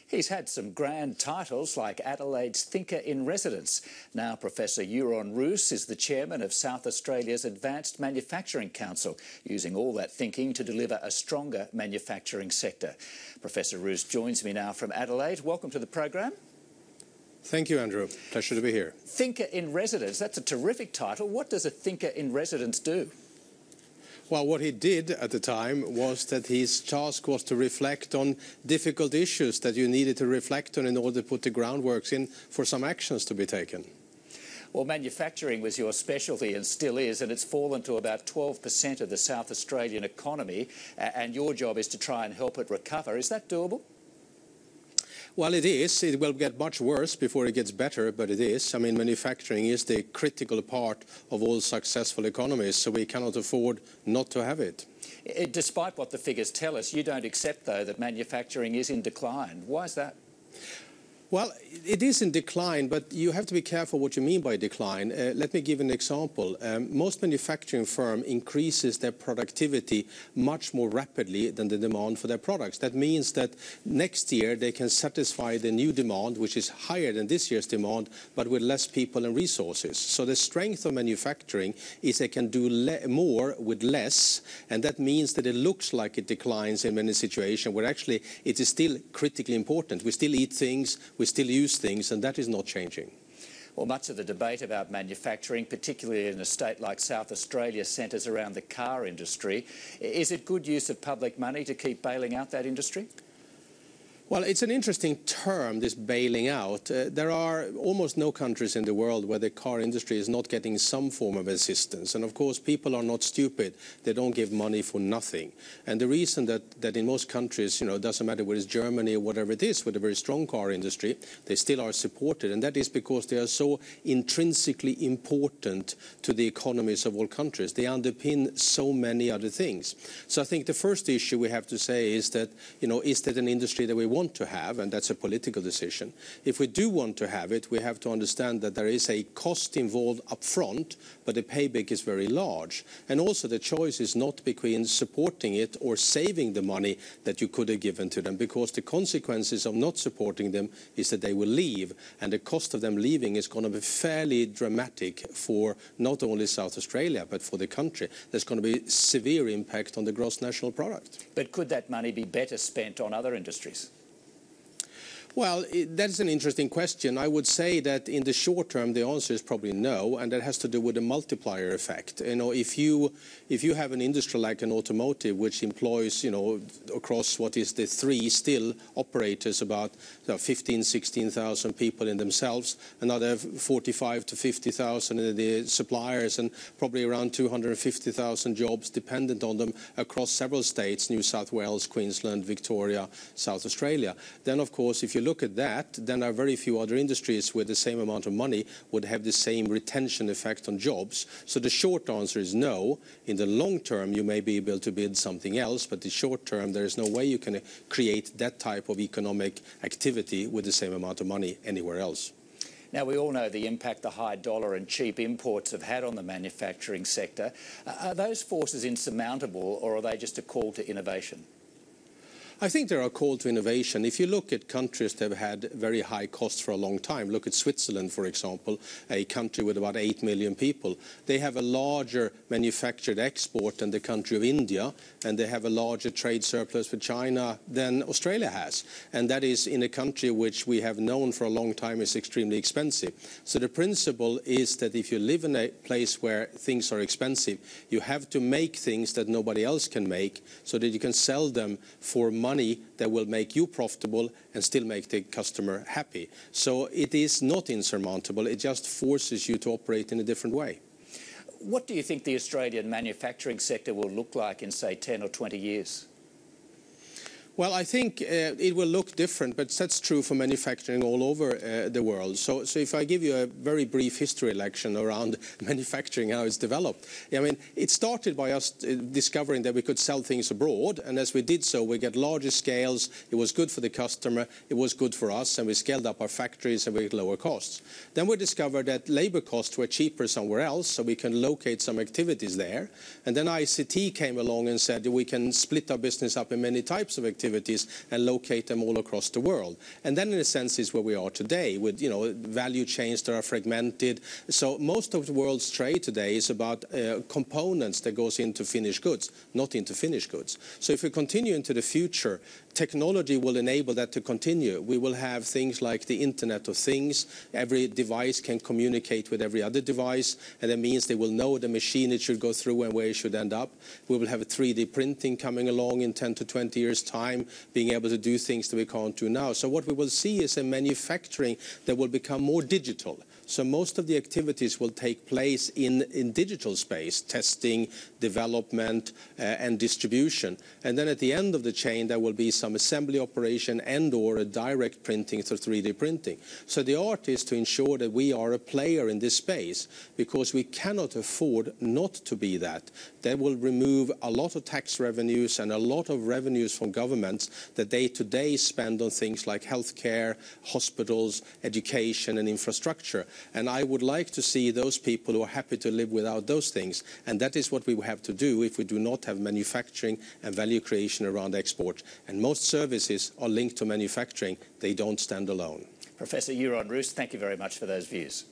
He's had some grand titles like Adelaide's Thinker in Residence. Now Professor Jeroen Roos is the chairman of South Australia's Advanced Manufacturing Council, using all that thinking to deliver a stronger manufacturing sector. Professor Roos joins me now from Adelaide. Welcome to the program. Thank you, Andrew. Pleasure to be here. Thinker in Residence, that's a terrific title. What does a Thinker in Residence do? Well, what he did at the time was that his task was to reflect on difficult issues that you needed to reflect on in order to put the groundworks in for some actions to be taken. Well, manufacturing was your specialty and still is, and it's fallen to about 12% of the South Australian economy, and your job is to try and help it recover. Is that doable? Well, it is. It will get much worse before it gets better, but it is. I mean, manufacturing is the critical part of all successful economies, so we cannot afford not to have it. Despite what the figures tell us, you don't accept, though, that manufacturing is in decline. Why is that? Well, it is in decline, but you have to be careful what you mean by decline. Let me give an example. Most manufacturing firms increases their productivity much more rapidly than the demand for their products. That means that next year they can satisfy the new demand, which is higher than this year's demand, but with less people and resources. So the strength of manufacturing is they can do more with less, and that means that it looks like it declines in many situations where actually it is still critically important. We still eat things, we still use things, and that is not changing. Well, much of the debate about manufacturing, particularly in a state like South Australia, centres around the car industry. Is it good use of public money to keep bailing out that industry? Well, it's an interesting term, this bailing out. There are almost no countries in the world where the car industry is not getting some form of assistance. And of course, people are not stupid. They don't give money for nothing. And the reason that in most countries, it doesn't matter whether it's Germany or whatever it is, with a very strong car industry, they still are supported. And that is because they are so intrinsically important to the economies of all countries. They underpin so many other things. So I think the first issue we have to say is that, is that an industry that we want to have, and that's a political decision. If we do want to have it, we have to understand that there is a cost involved up front, but the payback is very large. And also the choice is not between supporting it or saving the money that you could have given to them, because the consequences of not supporting them is that they will leave, and the cost of them leaving is going to be fairly dramatic for not only South Australia, but for the country. There's going to be severe impact on the gross national product. But could that money be better spent on other industries? Well, that's an interesting question. I would say that in the short term, the answer is probably no, and that has to do with the multiplier effect. If you have an industry like an automotive, which employs, across what is the three still operators, about 15, 16,000 people in themselves, another 45 to 50,000 in the suppliers, and probably around 250,000 jobs dependent on them across several states, New South Wales, Queensland, Victoria, South Australia. Then, of course, if you look at that, then there are very few other industries with the same amount of money would have the same retention effect on jobs. So the short answer is no. In the long term, you may be able to build something else, but the short term, there is no way you can create that type of economic activity with the same amount of money anywhere else. Now, we all know the impact the high dollar and cheap imports have had on the manufacturing sector. Are those forces insurmountable, or are they just a call to innovation? I think there are a call to innovation. If you look at countries that have had very high costs for a long time, look at Switzerland, for example, a country with about 8 million people. They have a larger manufactured export than the country of India, and they have a larger trade surplus with China than Australia has. And that is in a country which we have known for a long time is extremely expensive. So the principle is that if you live in a place where things are expensive, you have to make things that nobody else can make so that you can sell them for money that will make you profitable and still make the customer happy. So it is not insurmountable. It just forces you to operate in a different way. What do you think the Australian manufacturing sector will look like in, say, 10 or 20 years? Well, I think it will look different, but that's true for manufacturing all over the world. So if I give you a very brief history lesson around manufacturing, how it's developed, I mean, it started by us discovering that we could sell things abroad, and as we did so, we get larger scales. It was good for the customer, it was good for us, and we scaled up our factories and we get lower costs. Then we discovered that labor costs were cheaper somewhere else, so we can locate some activities there. And then ICT came along and said we can split our business up in many types of activities. activities and locate them all across the world. And then in a sense is where we are today with, you know, value chains that are fragmented. So most of the world's trade today is about components that goes into finished goods, not into finished goods. So if we continue into the future, technology will enable that to continue. We will have things like the Internet of Things. Every device can communicate with every other device, and that means they will know the machine it should go through and where it should end up. We will have 3D printing coming along in 10 to 20 years' time, being able to do things that we can't do now. So what we will see is a manufacturing that will become more digital. So most of the activities will take place in digital space, testing, development, and distribution. And then at the end of the chain, there will be some assembly operation and or a direct printing through 3D printing. So the art is to ensure that we are a player in this space, because we cannot afford not to be that. That will remove a lot of tax revenues and a lot of revenues from governments that they today spend on things like healthcare, hospitals, education, and infrastructure. And I would like to see those people who are happy to live without those things. And that is what we will have to do if we do not have manufacturing and value creation around export. And most services are linked to manufacturing. They don't stand alone. Professor Jeroen Roos, thank you very much for those views.